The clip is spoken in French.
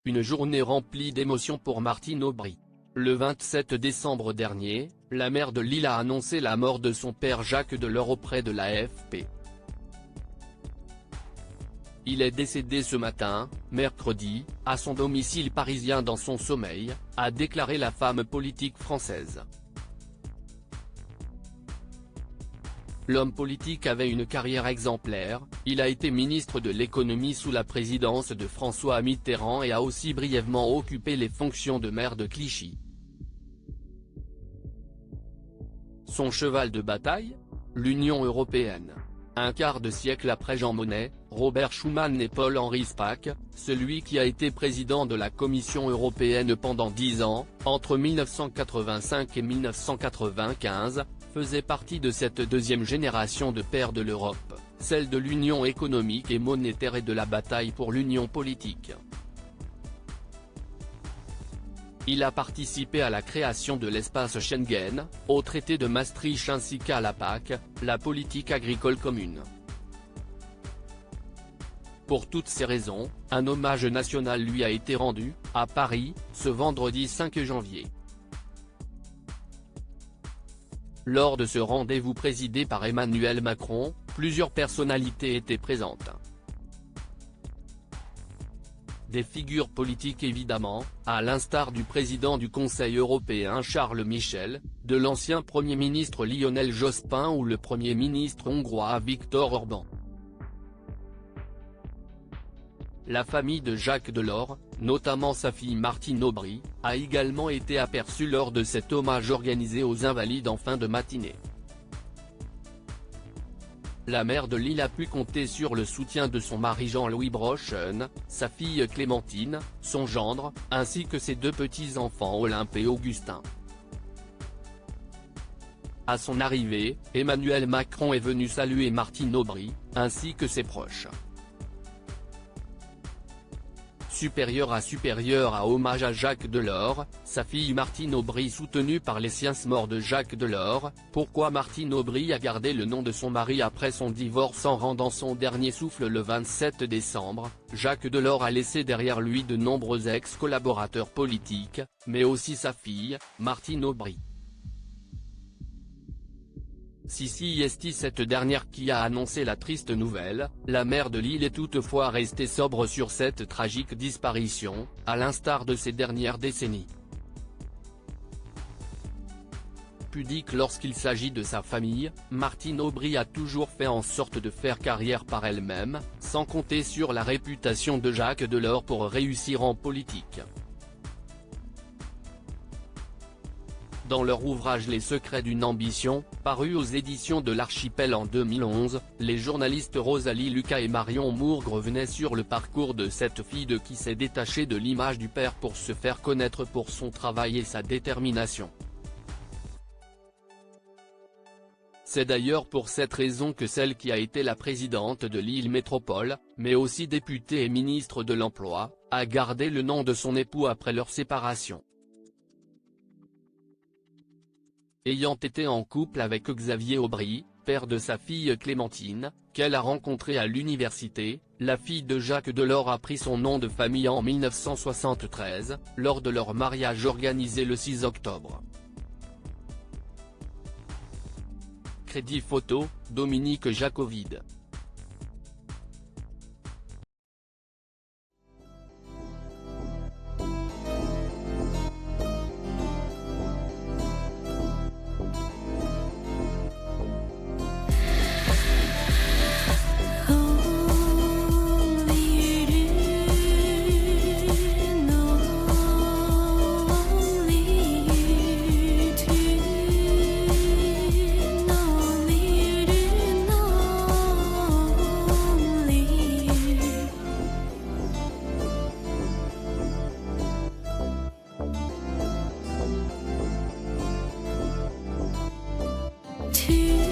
une journée remplie d'émotions pour Martine Aubry. Le 27 décembre dernier, la maire de Lille a annoncé la mort de son père Jacques Delors auprès de l'AFP. Il est décédé ce matin, mercredi, à son domicile parisien dans son sommeil, a déclaré la femme politique française. L'homme politique avait une carrière exemplaire, il a été ministre de l'économie sous la présidence de François Mitterrand et a aussi brièvement occupé les fonctions de maire de Clichy. Son cheval de bataille ? L'Union européenne. Un quart de siècle après Jean Monnet, Robert Schuman et Paul-Henri Spaak, celui qui a été président de la Commission européenne pendant 10 ans, entre 1985 et 1995, faisait partie de cette deuxième génération de pères de l'Europe, celle de l'union économique et monétaire et de la bataille pour l'union politique. Il a participé à la création de l'espace Schengen, au traité de Maastricht ainsi qu'à la PAC, la politique agricole commune. Pour toutes ces raisons, un hommage national lui a été rendu, à Paris, ce vendredi 5 janvier. Lors de ce rendez-vous présidé par Emmanuel Macron, plusieurs personnalités étaient présentes. Des figures politiques évidemment, à l'instar du président du Conseil européen Charles Michel, de l'ancien Premier ministre Lionel Jospin ou le Premier ministre hongrois Viktor Orban. La famille de Jacques Delors, notamment sa fille Martine Aubry, a également été aperçue lors de cet hommage organisé aux Invalides en fin de matinée. La maire de Lille a pu compter sur le soutien de son mari Jean-Louis Brochen, sa fille Clémentine, son gendre, ainsi que ses deux petits-enfants Olympe et Augustin. À son arrivée, Emmanuel Macron est venu saluer Martine Aubry, ainsi que ses proches. Supérieur à hommage à Jacques Delors, sa fille Martine Aubry soutenue par les siens morts de Jacques Delors. Pourquoi Martine Aubry a gardé le nom de son mari après son divorce en rendant son dernier souffle le 27 décembre, Jacques Delors a laissé derrière lui de nombreux ex-collaborateurs politiques, mais aussi sa fille, Martine Aubry. Sissi Esti, cette dernière qui a annoncé la triste nouvelle, la maire de Lille est toutefois restée sobre sur cette tragique disparition, à l'instar de ces dernières décennies. Pudique lorsqu'il s'agit de sa famille, Martine Aubry a toujours fait en sorte de faire carrière par elle-même, sans compter sur la réputation de Jacques Delors pour réussir en politique. Dans leur ouvrage Les secrets d'une ambition, paru aux éditions de l'Archipel en 2011, les journalistes Rosalie Lucas et Marion Mourgue revenaient sur le parcours de cette fille qui s'est détachée de l'image du père pour se faire connaître pour son travail et sa détermination. C'est d'ailleurs pour cette raison que celle qui a été la présidente de Lille Métropole, mais aussi députée et ministre de l'Emploi, a gardé le nom de son époux après leur séparation. Ayant été en couple avec Xavier Aubry, père de sa fille Clémentine, qu'elle a rencontrée à l'université, la fille de Jacques Delors a pris son nom de famille en 1973, lors de leur mariage organisé le 6 octobre. Crédit photo, Dominique Jacovide. To